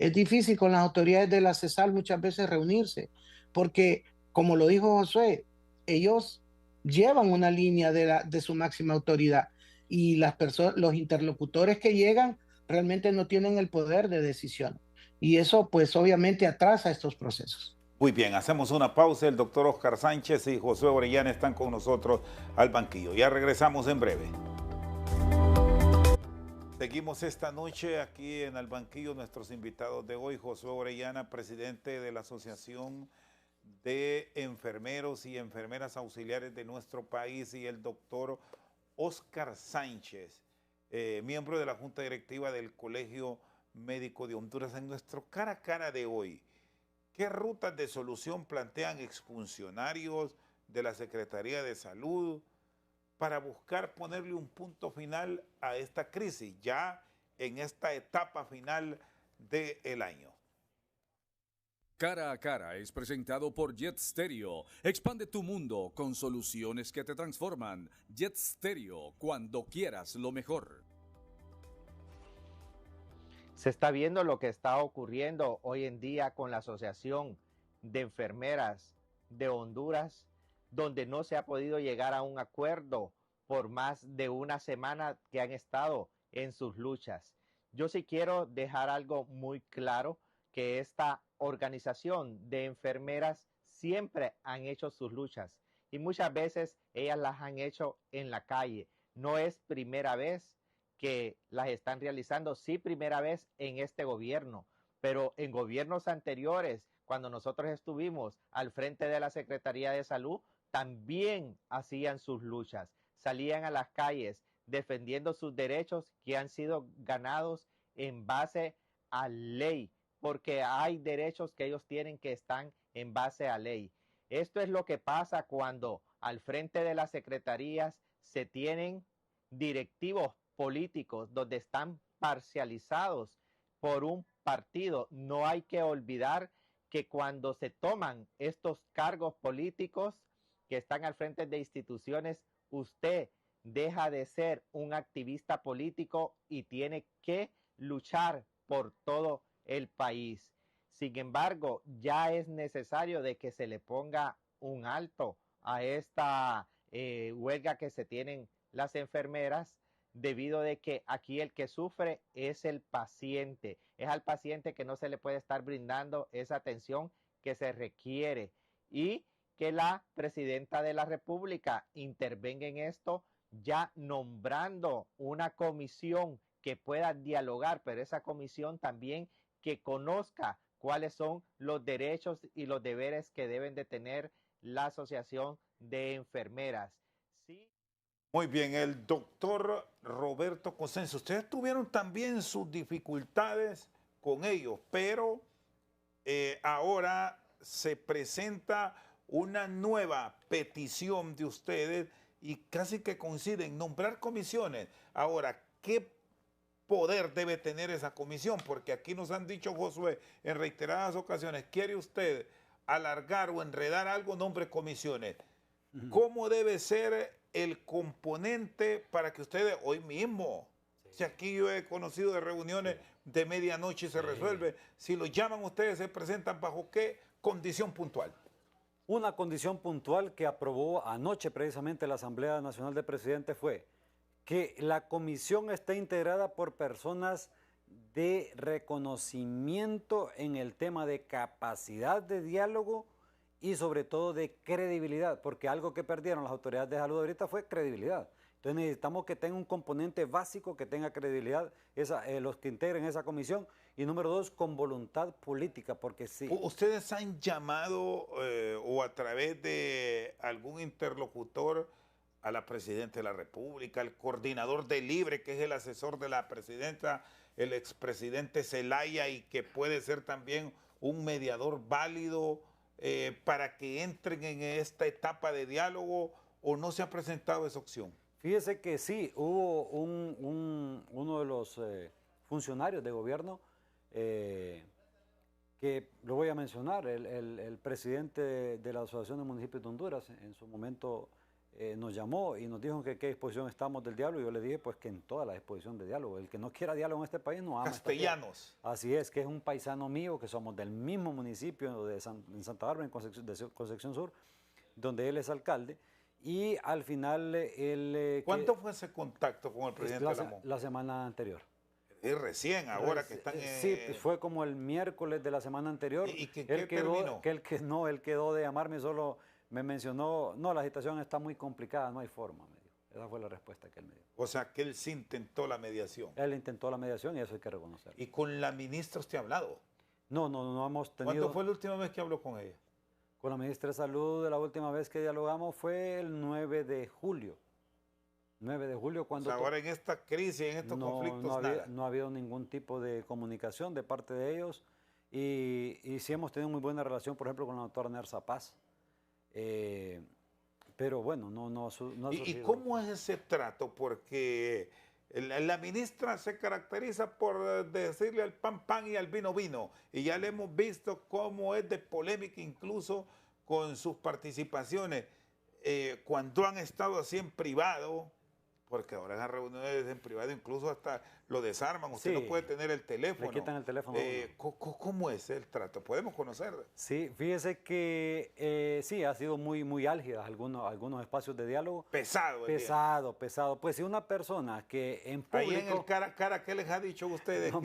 con las autoridades de la CESAL muchas veces reunirse, porque como lo dijo Josué, ellos llevan una línea de su máxima autoridad y los interlocutores que llegan realmente no tienen el poder de decisión. Y eso pues obviamente atrasa estos procesos. Muy bien, hacemos una pausa. El doctor Oscar Sánchez y Josué Orellana están con nosotros al banquillo. Ya regresamos en breve. Seguimos esta noche aquí en el banquillo nuestros invitados de hoy, Josué Orellana, presidente de la Asociación de Enfermeros y Enfermeras Auxiliares de nuestro país, y el doctor Oscar Sánchez, miembro de la Junta Directiva del Colegio Médico de Honduras. En nuestro cara a cara de hoy, ¿qué rutas de solución plantean exfuncionarios de la Secretaría de Salud para buscar ponerle un punto final a esta crisis, ya en esta etapa final del año? Cara a Cara es presentado por Jet Stereo. Expande tu mundo con soluciones que te transforman. Jet Stereo, cuando quieras lo mejor. Se está viendo lo que está ocurriendo hoy en día con la Asociación de Enfermeras de Honduras, donde no se ha podido llegar a un acuerdo por más de una semana que han estado en sus luchas. Yo sí quiero dejar algo muy claro, que esta organización de enfermeras siempre han hecho sus luchas y muchas veces ellas las han hecho en la calle. No es primera vez que las están realizando, sí, primera vez en este gobierno, pero en gobiernos anteriores, cuando nosotros estuvimos al frente de la Secretaría de Salud, también hacían sus luchas, salían a las calles defendiendo sus derechos que han sido ganados en base a ley, porque hay derechos que ellos tienen que están en base a ley. Esto es lo que pasa cuando al frente de las secretarías se tienen directivos políticos donde están parcializados por un partido. No hay que olvidar que cuando se toman estos cargos políticos que están al frente de instituciones, usted deja de ser un activista político y tiene que luchar por todo el país. Sin embargo, ya es necesario de que se le ponga un alto a esta huelga que se tienen las enfermeras, debido de que aquí el que sufre es el paciente. Es al paciente que no se le puede estar brindando esa atención que se requiere, y que la presidenta de la República intervenga en esto, ya nombrando una comisión que pueda dialogar, pero esa comisión también que conozca cuáles son los derechos y los deberes que deben de tener la Asociación de Enfermeras. Sí. Muy bien, el doctor Roberto Cosenzo, ustedes tuvieron también sus dificultades con ellos, pero ahora se presenta una nueva petición de ustedes y casi que coinciden nombrar comisiones. Ahora, ¿qué poder debe tener esa comisión? Porque aquí nos han dicho, Josué, en reiteradas ocasiones, ¿quiere usted alargar o enredar algo? Nombre comisiones. ¿Cómo debe ser el componente para que ustedes hoy mismo, si aquí yo he conocido de reuniones de medianoche y se resuelve, si los llaman ustedes, se presentan bajo qué condición puntual? Una condición puntual que aprobó anoche precisamente la Asamblea Nacional de Presidentes fue que la comisión esté integrada por personas de reconocimiento en el tema de capacidad de diálogo y sobre todo de credibilidad, porque algo que perdieron las autoridades de salud ahorita fue credibilidad. Entonces necesitamos que tenga un componente básico que tenga credibilidad los que integren esa comisión, y número dos, con voluntad política, porque sí. ¿Ustedes han llamado o a través de algún interlocutor a la Presidenta de la República, al coordinador de Libre, que es el asesor de la Presidenta, el expresidente Zelaya, y que puede ser también un mediador válido para que entren en esta etapa de diálogo, o no se ha presentado esa opción? Fíjese que sí, hubo uno de los funcionarios de gobierno que lo voy a mencionar, el presidente de la Asociación de Municipios de Honduras, en su momento nos llamó y nos dijo que qué disposición estamos del diálogo. Yo le dije pues que en toda la disposición de diálogo. El que no quiera diálogo en este país no ama. Castellanos. Así es, que es un paisano mío, que somos del mismo municipio en Santa Bárbara, en Concepción Sur, donde él es alcalde. Y al final él... ¿Cuánto fue ese contacto con el presidente Lamón? La semana anterior. Es recién, ahora que están... Sí, fue como el miércoles de la semana anterior. ¿Y qué terminó? Él quedó de llamarme, solo me mencionó, no, la situación está muy complicada, no hay forma, me dijo. Esa fue la respuesta que él me dio. O sea, que él sí intentó la mediación. Él intentó la mediación y eso hay que reconocerlo. ¿Y con la ministra usted ha hablado? No hemos tenido... ¿Cuándo fue la última vez que habló con ella? Con la ministra de Salud, la última vez que dialogamos fue el 9 de julio. 9 de julio cuando... O sea, ahora en esta crisis, en estos conflictos, no ha habido ningún tipo de comunicación de parte de ellos y sí hemos tenido muy buena relación, por ejemplo, con la doctora Nersa Paz. Pero bueno, no ha surgido. ¿Y cómo es ese trato? Porque la ministra se caracteriza por decirle al pan pan y al vino vino, y ya le hemos visto cómo es de polémica incluso con sus participaciones cuando han estado así en privado, porque ahora en las reuniones en privado incluso hasta lo desarman, usted no puede tener el teléfono. Le quitan el teléfono. ¿Cómo es el trato? ¿Podemos conocer? Sí, fíjese que sí, ha sido muy álgida algunos espacios de diálogo. Pesado. Pues si una persona que en público... Ahí en el cara a cara, ¿qué les ha dicho a ustedes? No,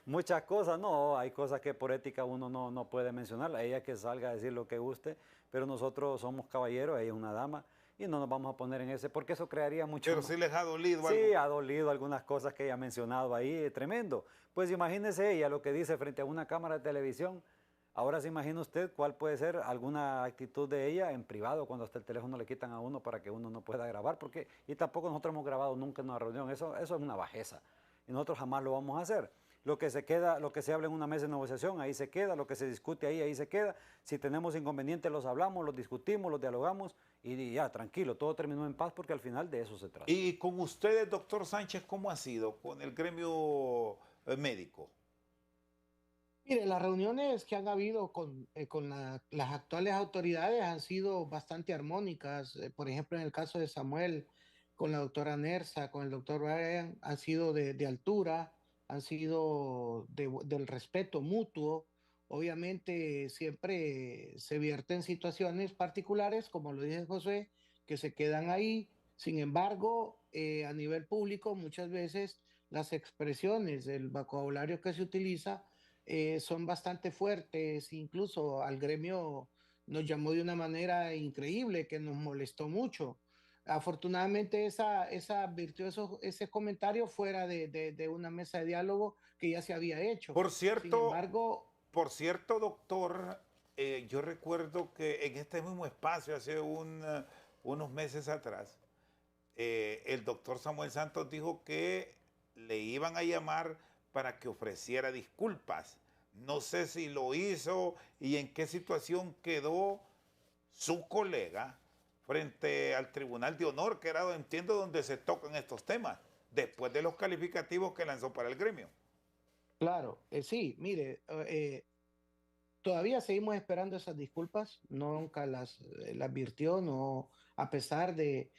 muchas cosas, no, hay cosas que por ética uno no puede mencionar, ella que salga a decir lo que guste, pero nosotros somos caballeros, ella es una dama, y no nos vamos a poner en ese, porque eso crearía mucho... Pero sí les ha dolido algo. Sí, ha dolido algunas cosas que ella ha mencionado ahí, tremendo. Pues imagínese ella lo que dice frente a una cámara de televisión. Ahora se imagina usted cuál puede ser alguna actitud de ella en privado, cuando hasta el teléfono le quitan a uno para que uno no pueda grabar, porque y tampoco nosotros hemos grabado nunca en una reunión, eso es una bajeza, y nosotros jamás lo vamos a hacer. Lo que se queda, lo que se habla en una mesa de negociación, ahí se queda, lo que se discute ahí se queda. Si tenemos inconvenientes, los hablamos, los discutimos, los dialogamos y ya, tranquilo, todo terminó en paz porque al final de eso se trata. Y con ustedes, doctor Sánchez, ¿cómo ha sido con el gremio médico? Mire, las reuniones que han habido con las actuales autoridades han sido bastante armónicas. Por ejemplo, en el caso de Samuel, con la doctora Nersa, con el doctor Brian, han sido de altura, han sido del respeto mutuo. Obviamente siempre se vierten situaciones particulares, como lo dice José, que se quedan ahí. Sin embargo, a nivel público, muchas veces las expresiones, el vocabulario que se utiliza, son bastante fuertes, incluso al gremio nos llamó de una manera increíble que nos molestó mucho. Afortunadamente esa advirtió ese comentario fuera de una mesa de diálogo que ya se había hecho. Por cierto, sin embargo, doctor, yo recuerdo que en este mismo espacio hace unos meses atrás, el doctor Samuel Santos dijo que le iban a llamar para que ofreciera disculpas. No sé si lo hizo y en qué situación quedó su colega frente al Tribunal de Honor, que era, entiendo, donde se tocan estos temas, después de los calificativos que lanzó para el gremio. Claro, sí, mire, todavía seguimos esperando esas disculpas, nunca las advirtió, no, a pesar de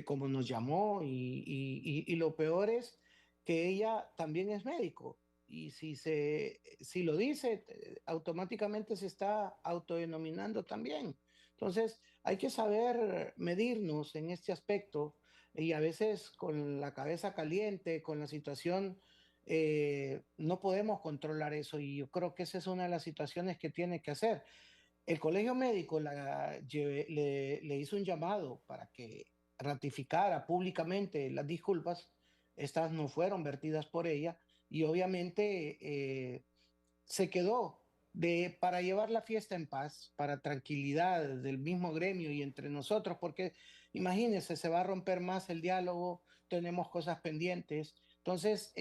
cómo nos llamó y lo peor es que ella también es médico y si lo dice, automáticamente se está autodenominando también. Entonces, hay que saber medirnos en este aspecto y a veces con la cabeza caliente, con la situación, no podemos controlar eso y yo creo que esa es una de las situaciones que tiene que hacer. El colegio médico le hizo un llamado para que ratificara públicamente las disculpas. Estas no fueron vertidas por ella y obviamente se quedó para llevar la fiesta en paz, para tranquilidad del mismo gremio y entre nosotros, porque imagínense, se va a romper más el diálogo, tenemos cosas pendientes. Entonces,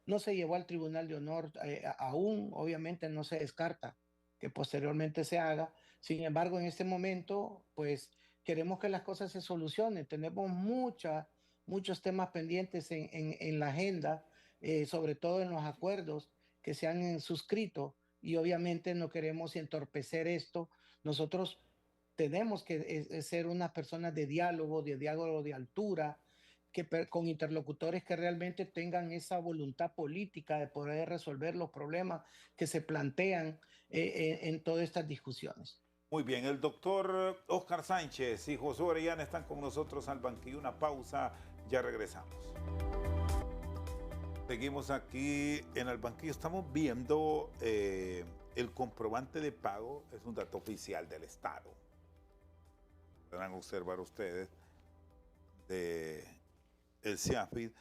no se llevó al Tribunal de Honor aún, obviamente no se descarta que posteriormente se haga. Sin embargo, en este momento, pues queremos que las cosas se solucionen. Tenemos muchos temas pendientes en la agenda, sobre todo en los acuerdos que se han suscrito y obviamente no queremos entorpecer esto. Nosotros tenemos que ser unas personas de diálogo de altura, con interlocutores que realmente tengan esa voluntad política de poder resolver los problemas que se plantean en todas estas discusiones. Muy bien, el doctor Oscar Sánchez y Josué Orellana están con nosotros al banquillo. Una pausa, ya regresamos. Seguimos aquí en el banquillo. Estamos viendo el comprobante de pago, es un dato oficial del Estado. Podrán observar ustedes de el CIAFID,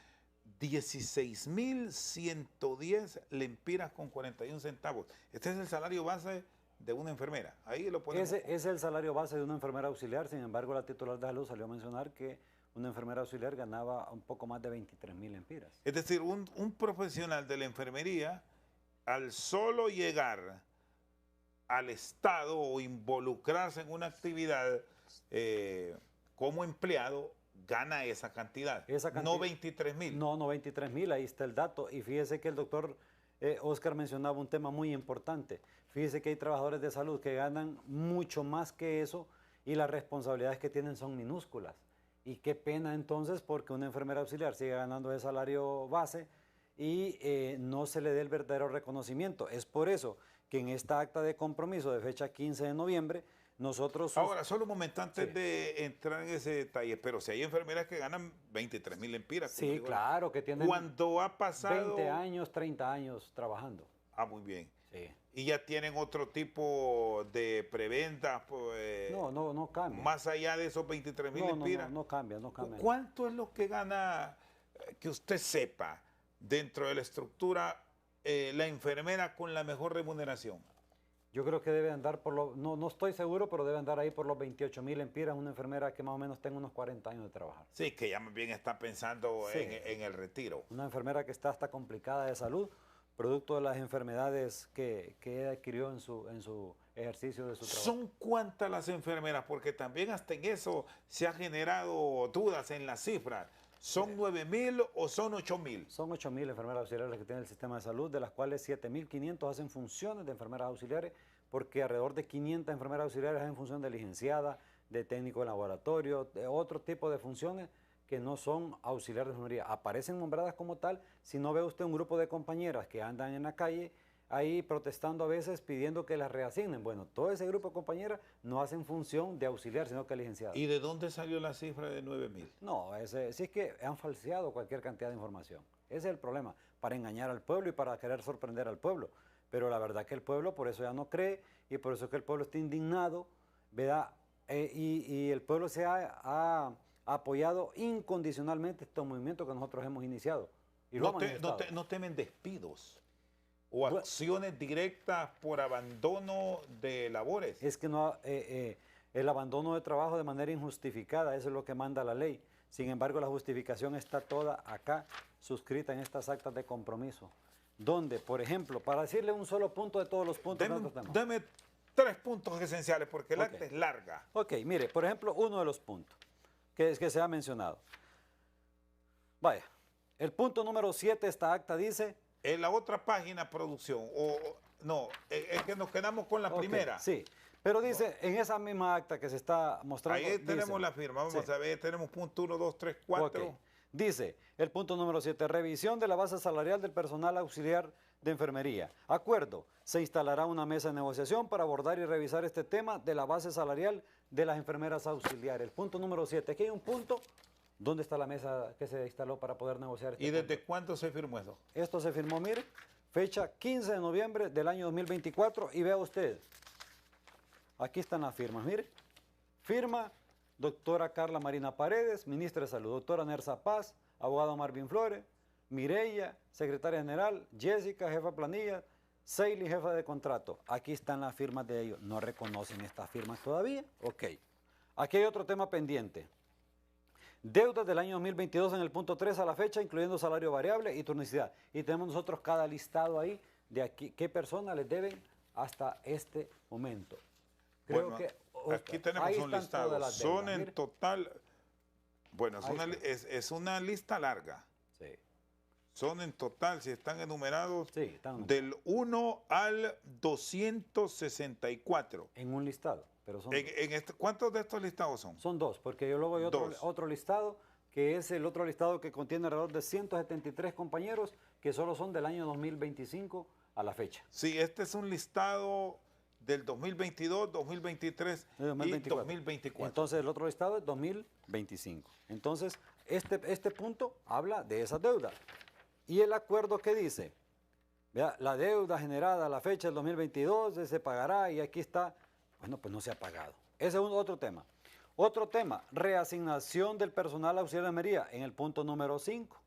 16.110 lempiras con 41 centavos. Este es el salario base de una enfermera. Ahí lo ponemos. Ese es el salario base de una enfermera auxiliar. Sin embargo, la titular de salud salió a mencionar que una enfermera auxiliar ganaba un poco más de 23.000 lempiras. Es decir, un profesional de la enfermería, al solo llegar al Estado o involucrarse en una actividad como empleado, gana esa cantidad. No 23.000. No 23.000, ahí está el dato. Y fíjese que el doctor Oscar mencionaba un tema muy importante. Fíjese que hay trabajadores de salud que ganan mucho más que eso y las responsabilidades que tienen son minúsculas. Y qué pena entonces porque una enfermera auxiliar sigue ganando ese salario base y no se le dé el verdadero reconocimiento. Es por eso que en esta acta de compromiso de fecha 15 de noviembre, nosotros... Ahora, solo un momento antes de entrar en ese detalle, pero si hay enfermeras que ganan 23.000 lempiras. Sí, claro, que tienen cuando ha pasado 20 años, 30 años trabajando. Ah, muy bien. Sí. Y ya tienen otro tipo de preventa, pues, no cambia. más allá de esos 23.000 lempiras. No cambia. ¿Cuánto es lo que gana, que usted sepa, dentro de la estructura, la enfermera con la mejor remuneración? Yo creo que debe andar no estoy seguro, pero debe andar ahí por los 28.000 lempiras, una enfermera que más o menos tenga unos 40 años de trabajar. Sí, que ya más bien está pensando sí, en el retiro. Una enfermera que está hasta complicada de salud, producto de las enfermedades que adquirió en su ejercicio de su trabajo. ¿Son cuántas las enfermeras? Porque también hasta en eso se ha generado dudas en las cifras. ¿Son 9.000 o son 8.000? Son 8.000 enfermeras auxiliares que tiene el sistema de salud, de las cuales 7.500 hacen funciones de enfermeras auxiliares, porque alrededor de 500 enfermeras auxiliares hacen función de licenciada, de técnico de laboratorio, de otro tipo de funciones que no son auxiliares de enfermería. Aparecen nombradas como tal si no ve usted un grupo de compañeras que andan en la calle ahí protestando a veces pidiendo que las reasignen. Bueno, todo ese grupo de compañeras no hacen función de auxiliar, sino que licenciadas. ¿Y de dónde salió la cifra de 9.000? No, sí es que han falseado cualquier cantidad de información. Ese es el problema, para engañar al pueblo y para querer sorprender al pueblo. Pero la verdad que el pueblo por eso ya no cree y por eso es que el pueblo está indignado, ¿verdad? Y el pueblo se ha apoyado incondicionalmente este movimiento que nosotros hemos iniciado. Y no temen despidos o acciones directas por abandono de labores. Es que el abandono de trabajo de manera injustificada, eso es lo que manda la ley. Sin embargo, la justificación está toda acá, suscrita en estas actas de compromiso. Donde, por ejemplo, para decirle un solo punto de todos los puntos... Deme 3 puntos esenciales, porque el acta es larga. Ok, mire, por ejemplo, uno de los puntos que se ha mencionado. Vaya, el punto número 7, esta acta dice... En la otra página, producción, no, es que nos quedamos con la primera. Sí, pero dice, en esa misma acta que se está mostrando... Ahí tenemos la firma, vamos a ver, tenemos punto 1, 2, 3, 4. Okay. Dice, el punto número 7, revisión de la base salarial del personal auxiliar de enfermería. Acuerdo, se instalará una mesa de negociación para abordar y revisar este tema de la base salarial de las enfermeras auxiliares. El punto número 7, aquí hay un punto... ¿Dónde está la mesa que se instaló para poder negociar este ¿Y desde punto? cuándo se firmó eso? Esto se firmó, mire, fecha 15 de noviembre del año 2024 y vea usted, aquí están las firmas, mire, firma doctora Carla Marina Paredes, ministra de Salud, doctora Nersa Paz, abogado Marvin Flores, Mireya, secretaria general, Jessica, jefa planilla, Seili, jefa de contrato. Aquí están las firmas de ellos. ¿No reconocen estas firmas todavía? Ok. Aquí hay otro tema pendiente. Deudas del año 2022 en el punto 3 a la fecha, incluyendo salario variable y turnicidad. Y tenemos nosotros cada listado ahí de aquí, qué personas les deben hasta este momento. Creo bueno, que aquí tenemos un listado. Son en total, bueno, es una lista larga. Sí. Son en total, si están enumerados, Sí, están del 1 al 264. en un listado. Pero son ¿Cuántos de estos listados son? Son dos, porque yo luego hay otro listado, que es el otro listado que contiene alrededor de 173 compañeros, que solo son del año 2025 a la fecha. Sí, este es un listado del 2022, 2023 y 2024. Entonces el otro listado es 2025. Entonces este punto habla de esas deudas. Y el acuerdo que dice, vea, la deuda generada a la fecha del 2022 se pagará y aquí está. Bueno, pues no se ha pagado. Ese es otro tema. Otro tema, reasignación del personal auxiliar de enfermería en el punto número 5.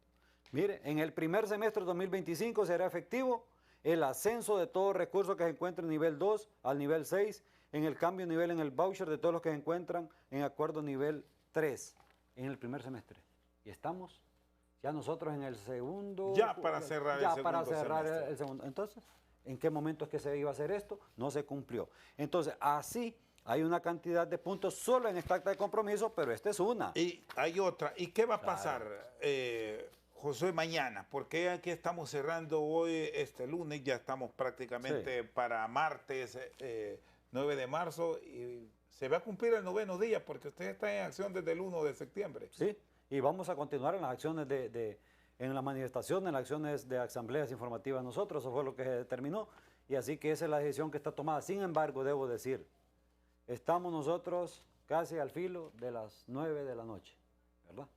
Mire, en el primer semestre de 2025 será efectivo el ascenso de todo recurso que se encuentre en nivel 2 al nivel 6, en el cambio de nivel en el voucher de todos los que se encuentran en acuerdo nivel 3 en el primer semestre. Y estamos ya nosotros en el segundo. Ya para cerrar el segundo. Entonces, ¿en qué momento es que se iba a hacer esto? No se cumplió. Entonces, así hay una cantidad de puntos solo en esta acta de compromiso, pero esta es una. Y hay otra. ¿Y qué va a pasar, José, mañana? Porque aquí estamos cerrando hoy, este lunes, ya estamos prácticamente para martes 9 de marzo y se va a cumplir el 9º día porque usted está en acción desde el 1 de septiembre. Sí, y vamos a continuar en las acciones en la manifestación, en las acciones de asambleas informativas nosotros, eso fue lo que se determinó, y así que esa es la decisión que está tomada. Sin embargo, debo decir, estamos nosotros casi al filo de las 9 de la noche, ¿verdad?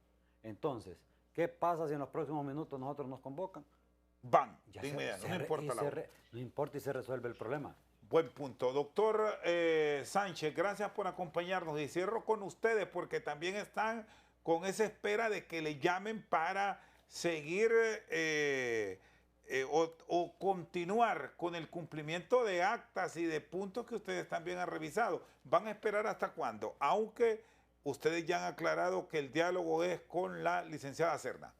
Entonces, ¿qué pasa si en los próximos minutos nosotros nos convocan? Van, de inmediato, no importa la hora. No importa y se resuelve el problema. Buen punto. Doctor Sánchez, gracias por acompañarnos y cierro con ustedes porque también están con esa espera de que le llamen para seguir o continuar con el cumplimiento de actas y de puntos que ustedes también han revisado. ¿Van a esperar hasta cuándo? Aunque ustedes ya han aclarado que el diálogo es con la licenciada Serna.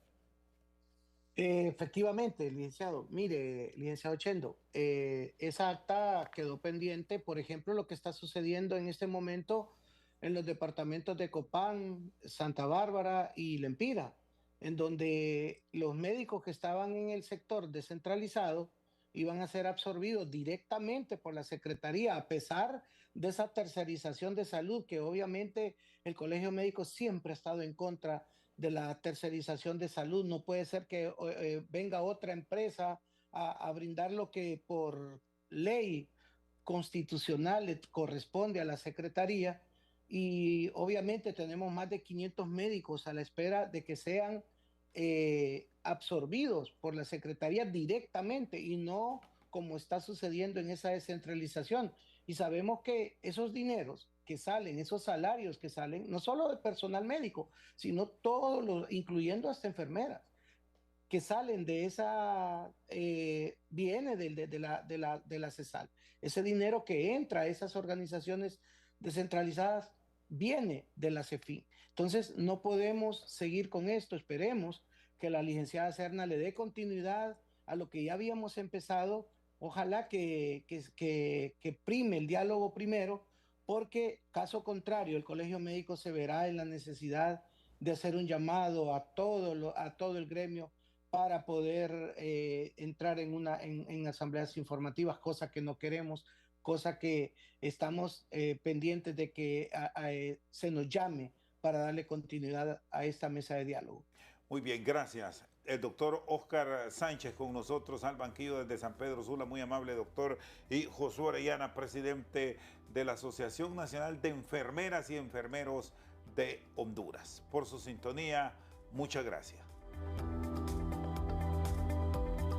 Efectivamente, licenciado. Mire, licenciado Chendo, esa acta quedó pendiente, por ejemplo, lo que está sucediendo en este momento en los departamentos de Copán, Santa Bárbara y Lempira, en donde los médicos que estaban en el sector descentralizado iban a ser absorbidos directamente por la Secretaría, a pesar de esa tercerización de salud, que obviamente el Colegio Médico siempre ha estado en contra de la tercerización de salud. No puede ser que venga otra empresa a brindar lo que por ley constitucional le corresponde a la Secretaría, y obviamente tenemos más de 500 médicos a la espera de que sean absorbidos por la Secretaría directamente y no como está sucediendo en esa descentralización. Y sabemos que esos dineros que salen, esos salarios que salen, no solo de personal médico, sino todos los, incluyendo hasta enfermeras, que salen de esa, viene de la CESAL. Ese dinero que entra a esas organizaciones descentralizadas viene de la CEFI. Entonces, no podemos seguir con esto. Esperemos que la licenciada Serna le dé continuidad a lo que ya habíamos empezado. Ojalá que prime el diálogo primero, porque caso contrario, el Colegio Médico se verá en la necesidad de hacer un llamado a todo el gremio para poder entrar en asambleas informativas, cosa que no queremos, cosa que estamos pendientes de que se nos llame para darle continuidad a esta mesa de diálogo. Muy bien, gracias. El doctor Óscar Sánchez con nosotros al banquillo desde San Pedro Sula, muy amable doctor, y Josué Orellana, presidente de la Asociación Nacional de Enfermeras y Enfermeros de Honduras. Por su sintonía, muchas gracias.